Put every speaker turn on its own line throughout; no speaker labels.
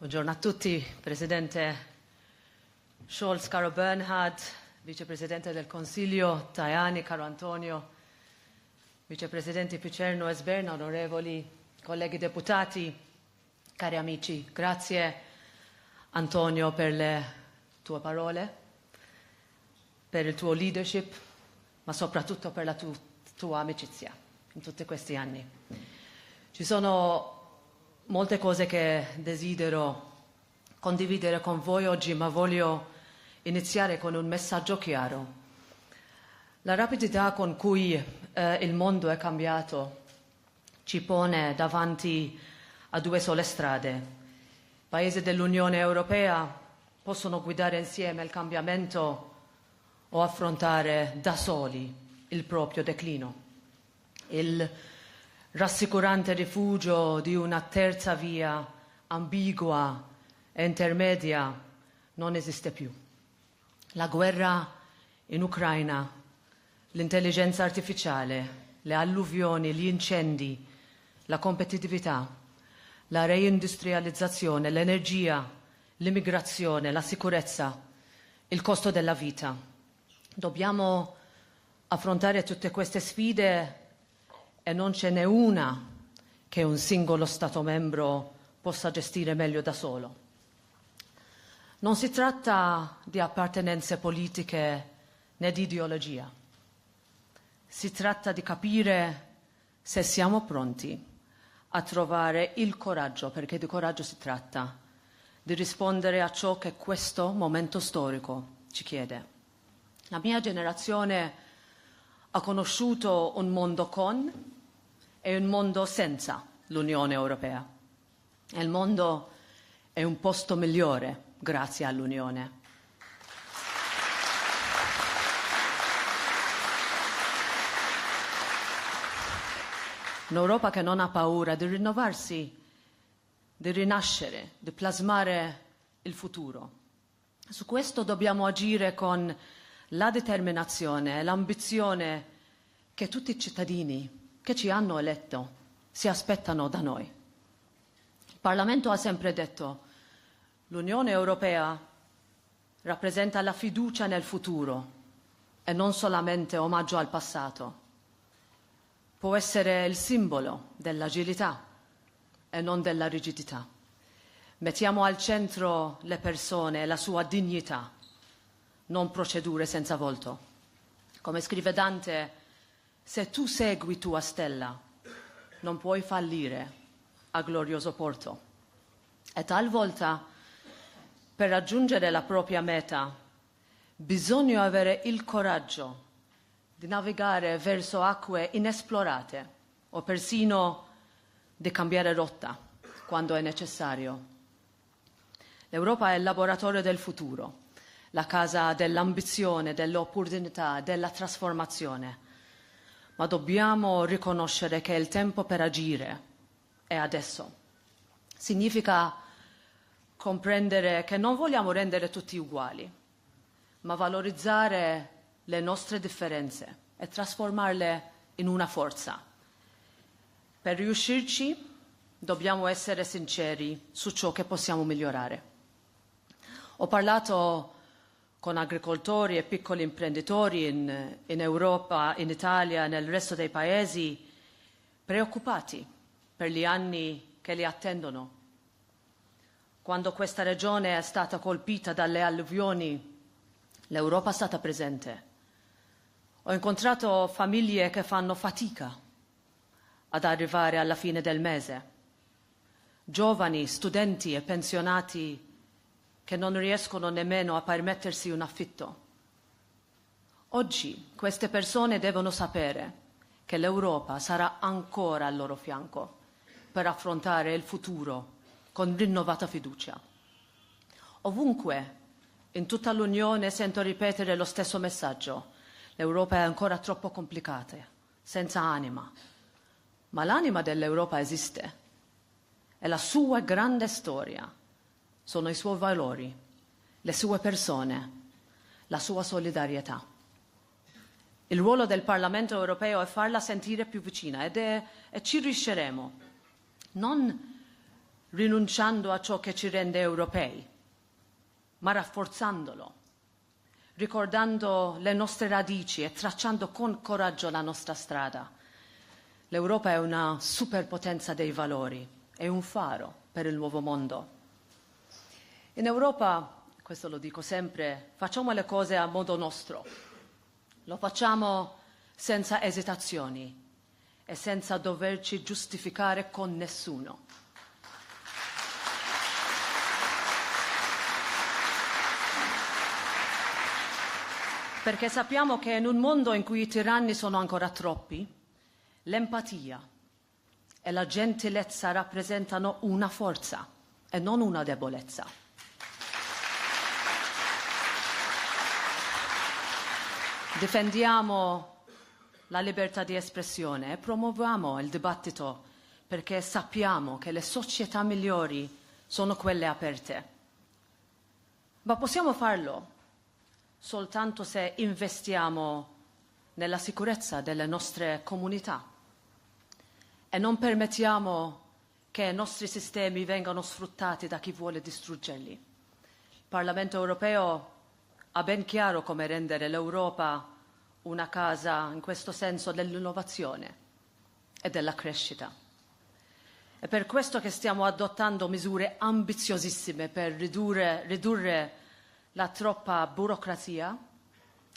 Buongiorno a tutti, Presidente Scholz, caro Bernhard, Vicepresidente del Consiglio Tajani, caro Antonio, Vicepresidenti Picerno e Sberna, onorevoli colleghi deputati, cari amici. Grazie Antonio per le tue parole, per il tuo leadership, ma soprattutto per la tua amicizia in tutti questi anni. Ci sono molte cose che desidero condividere con voi oggi, ma voglio iniziare con un messaggio chiaro. La rapidità con cui il mondo è cambiato ci pone davanti a due sole strade. I Paesi dell'Unione Europea possono guidare insieme il cambiamento o affrontare da soli il proprio declino. Il rassicurante rifugio di una terza via ambigua e intermedia non esiste più. La guerra in Ucraina, l'intelligenza artificiale, le alluvioni, gli incendi, la competitività, la reindustrializzazione, l'energia, l'immigrazione, la sicurezza, il costo della vita. Dobbiamo affrontare tutte queste sfide e non ce n'è una che un singolo Stato membro possa gestire meglio da solo. Non si tratta di appartenenze politiche né di ideologia. Si tratta di capire se siamo pronti a trovare il coraggio, perché di coraggio si tratta, di rispondere a ciò che questo momento storico ci chiede. La mia generazione ha conosciuto un mondo con e un mondo senza l'Unione Europea. E il mondo è un posto migliore grazie all'Unione. Un'Europa che non ha paura di rinnovarsi, di rinascere, di plasmare il futuro. Su questo dobbiamo agire con la determinazione e l'ambizione che tutti i cittadini che ci hanno eletto si aspettano da noi. Il Parlamento ha sempre detto: l'Unione Europea rappresenta la fiducia nel futuro e non solamente omaggio al passato. Può essere il simbolo dell'agilità e non della rigidità. Mettiamo al centro le persone e la sua dignità, non procedure senza volto. Come scrive Dante, se tu segui tua stella, non puoi fallire a glorioso porto. E talvolta, per raggiungere la propria meta, bisogna avere il coraggio di navigare verso acque inesplorate o persino di cambiare rotta quando è necessario. L'Europa è il laboratorio del futuro, la casa dell'ambizione, dell'opportunità, della trasformazione. Ma dobbiamo riconoscere che il tempo per agire è adesso. Significa comprendere che non vogliamo rendere tutti uguali, ma valorizzare le nostre differenze e trasformarle in una forza. Per riuscirci dobbiamo essere sinceri su ciò che possiamo migliorare. Ho parlato con agricoltori e piccoli imprenditori in Europa, in Italia e nel resto dei paesi, preoccupati per gli anni che li attendono. Quando questa regione è stata colpita dalle alluvioni, l'Europa è stata presente. Ho incontrato famiglie che fanno fatica ad arrivare alla fine del mese, giovani, studenti e pensionati che non riescono nemmeno a permettersi un affitto. Oggi queste persone devono sapere che l'Europa sarà ancora al loro fianco per affrontare il futuro con rinnovata fiducia. Ovunque, in tutta l'Unione, sento ripetere lo stesso messaggio. L'Europa è ancora troppo complicata, senza anima. Ma l'anima dell'Europa esiste. È la sua grande storia. Sono i suoi valori, le sue persone, la sua solidarietà. Il ruolo del Parlamento europeo è farla sentire più vicina e ci riusciremo. Non rinunciando a ciò che ci rende europei, ma rafforzandolo, ricordando le nostre radici e tracciando con coraggio la nostra strada. L'Europa è una superpotenza dei valori, è un faro per il nuovo mondo. In Europa, questo lo dico sempre, facciamo le cose a modo nostro. Lo facciamo senza esitazioni e senza doverci giustificare con nessuno. Perché sappiamo che in un mondo in cui i tiranni sono ancora troppi, l'empatia e la gentilezza rappresentano una forza e non una debolezza. Difendiamo la libertà di espressione e promuoviamo il dibattito perché sappiamo che le società migliori sono quelle aperte. Ma possiamo farlo soltanto se investiamo nella sicurezza delle nostre comunità e non permettiamo che i nostri sistemi vengano sfruttati da chi vuole distruggerli. Il Parlamento europeo ha ben chiaro come rendere l'Europa una casa, in questo senso, dell'innovazione e della crescita. È per questo che stiamo adottando misure ambiziosissime per ridurre la troppa burocrazia,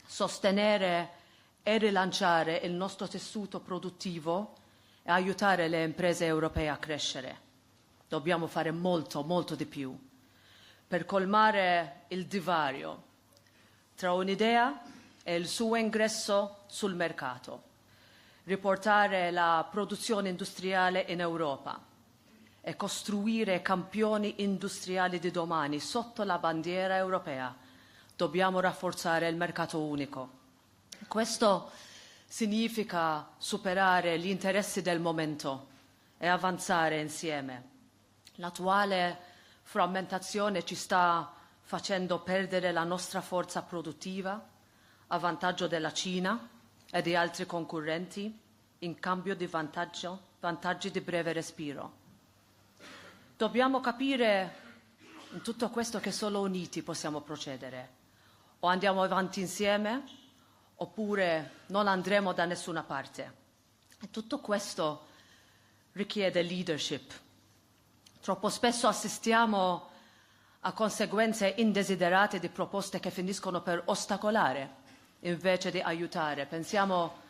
sostenere e rilanciare il nostro tessuto produttivo e aiutare le imprese europee a crescere. Dobbiamo fare molto, molto di più per colmare il divario tra un'idea e il suo ingresso sul mercato, riportare la produzione industriale in Europa e costruire campioni industriali di domani sotto la bandiera europea. Dobbiamo rafforzare il mercato unico. Questo significa superare gli interessi del momento e avanzare insieme. L'attuale frammentazione ci sta facendo perdere la nostra forza produttiva a vantaggio della Cina e di altri concorrenti in cambio di vantaggi di breve respiro. Dobbiamo capire in tutto questo che solo uniti possiamo procedere. O andiamo avanti insieme oppure non andremo da nessuna parte. E tutto questo richiede leadership. Troppo spesso assistiamo a conseguenze indesiderate di proposte che finiscono per ostacolare invece di aiutare. Pensiamo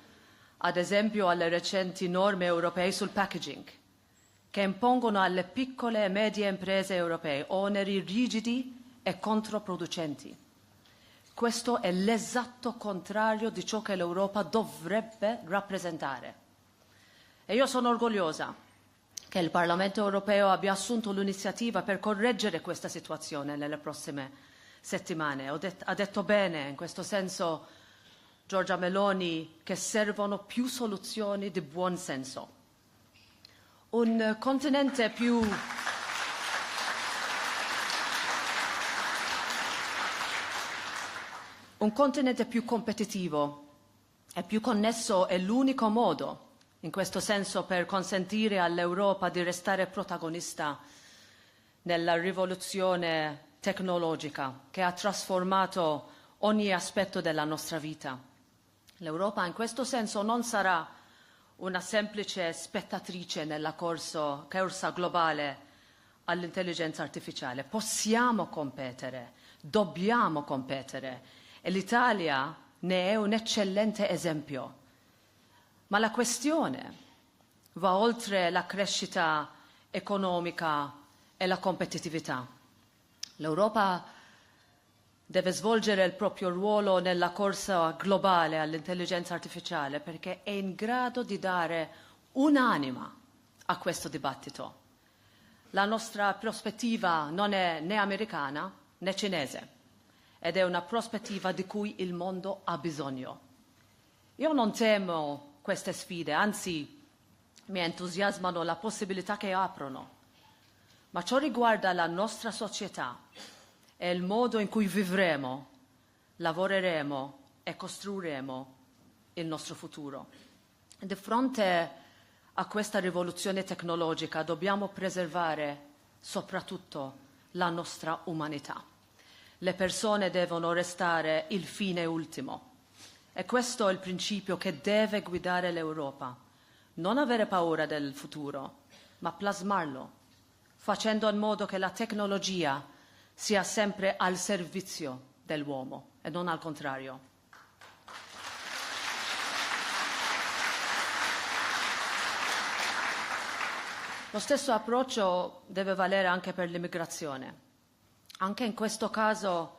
ad esempio alle recenti norme europee sul packaging, che impongono alle piccole e medie imprese europee oneri rigidi e controproducenti. Questo è l'esatto contrario di ciò che l'Europa dovrebbe rappresentare. E io sono orgogliosa che il Parlamento europeo abbia assunto l'iniziativa per correggere questa situazione nelle prossime settimane. Ha detto bene, in questo senso, Giorgia Meloni, che servono più soluzioni di buon senso. Un continente più competitivo e più connesso è l'unico modo, in questo senso, per consentire all'Europa di restare protagonista nella rivoluzione tecnologica che ha trasformato ogni aspetto della nostra vita. L'Europa in questo senso non sarà una semplice spettatrice nella corsa globale all'intelligenza artificiale. Possiamo competere, dobbiamo competere e l'Italia ne è un eccellente esempio. Ma la questione va oltre la crescita economica e la competitività. L'Europa deve svolgere il proprio ruolo nella corsa globale all'intelligenza artificiale perché è in grado di dare un'anima a questo dibattito. La nostra prospettiva non è né americana né cinese ed è una prospettiva di cui il mondo ha bisogno. Io non temo queste sfide, anzi mi entusiasmano la possibilità che aprono, ma ciò riguarda la nostra società e il modo in cui vivremo, lavoreremo e costruiremo il nostro futuro. Di fronte a questa rivoluzione tecnologica dobbiamo preservare soprattutto la nostra umanità. Le persone devono restare il fine ultimo. E questo è il principio che deve guidare l'Europa. Non avere paura del futuro, ma plasmarlo, facendo in modo che la tecnologia sia sempre al servizio dell'uomo e non al contrario. Lo stesso approccio deve valere anche per l'immigrazione. Anche in questo caso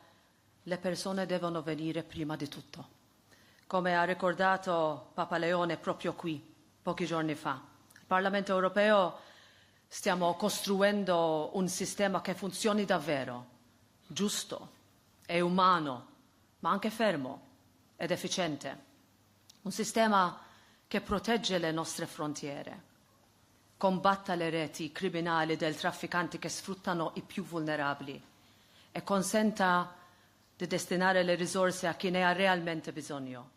le persone devono venire prima di tutto. Come ha ricordato Papa Leone proprio qui, pochi giorni fa. Al Parlamento europeo stiamo costruendo un sistema che funzioni davvero, giusto e umano, ma anche fermo ed efficiente. Un sistema che protegge le nostre frontiere, combatta le reti criminali dei trafficanti che sfruttano i più vulnerabili e consenta di destinare le risorse a chi ne ha realmente bisogno,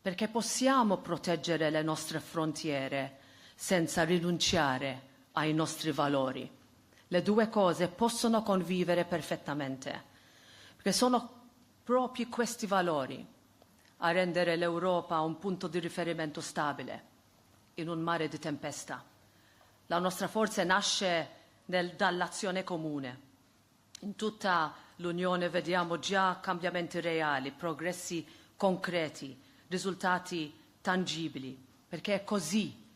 perché possiamo proteggere le nostre frontiere senza rinunciare ai nostri valori. Le due cose possono convivere perfettamente, perché sono proprio questi valori a rendere l'Europa un punto di riferimento stabile in un mare di tempesta. La nostra forza nasce dall'azione comune. In tutta l'Unione vediamo già cambiamenti reali, progressi concreti, risultati tangibili, perché è così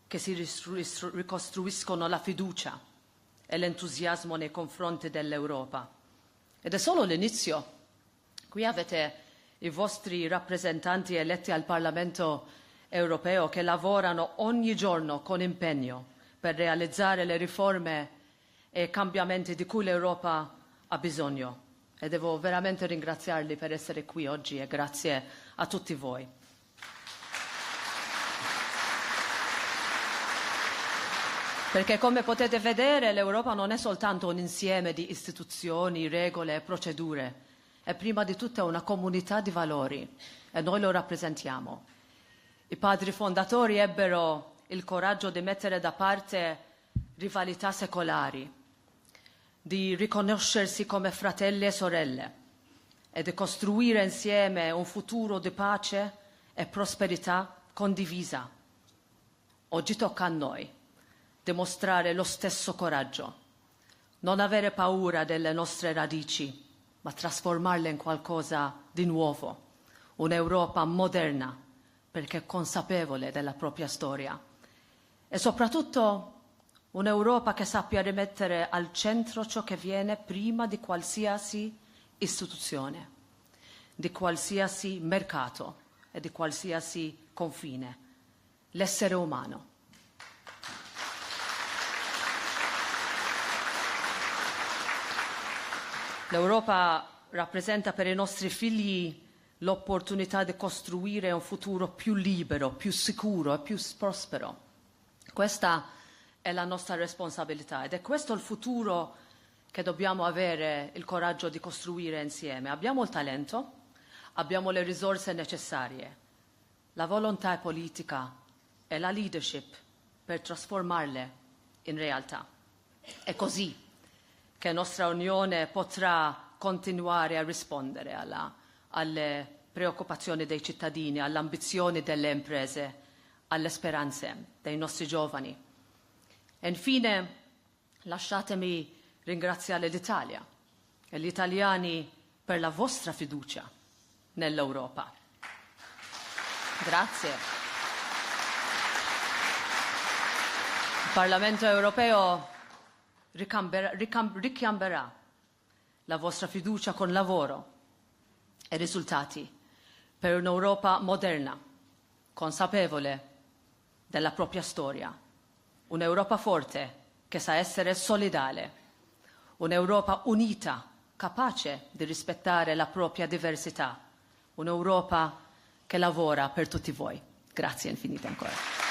che si ricostruiscono la fiducia e l'entusiasmo nei confronti dell'Europa. Ed è solo l'inizio. Qui avete i vostri rappresentanti eletti al Parlamento europeo che lavorano ogni giorno con impegno per realizzare le riforme e cambiamenti di cui l'Europa ha bisogno. E devo veramente ringraziarli per essere qui oggi e grazie a tutti voi. Perché come potete vedere l'Europa non è soltanto un insieme di istituzioni, regole e procedure, è prima di tutto una comunità di valori e noi lo rappresentiamo. I padri fondatori ebbero il coraggio di mettere da parte rivalità secolari, di riconoscersi come fratelli e sorelle e di costruire insieme un futuro di pace e prosperità condivisa. Oggi tocca a noi dimostrare lo stesso coraggio, non avere paura delle nostre radici, ma trasformarle in qualcosa di nuovo, un'Europa moderna, perché è consapevole della propria storia, e soprattutto un'Europa che sappia rimettere al centro ciò che viene prima di qualsiasi istituzione, di qualsiasi mercato e di qualsiasi confine, l'essere umano. L'Europa rappresenta per i nostri figli l'opportunità di costruire un futuro più libero, più sicuro e più prospero. Questa è la nostra responsabilità ed è questo il futuro che dobbiamo avere il coraggio di costruire insieme. Abbiamo il talento, abbiamo le risorse necessarie, la volontà politica e la leadership per trasformarle in realtà. È così che la nostra Unione potrà continuare a rispondere alle preoccupazioni dei cittadini, alle ambizioni delle imprese, alle speranze dei nostri giovani. E infine, lasciatemi ringraziare l'Italia e gli italiani per la vostra fiducia nell'Europa. Grazie. Il Parlamento europeo richiamerà la vostra fiducia con lavoro e risultati per un'Europa moderna, consapevole della propria storia, un'Europa forte che sa essere solidale, un'Europa unita, capace di rispettare la propria diversità, un'Europa che lavora per tutti voi. Grazie infinite ancora.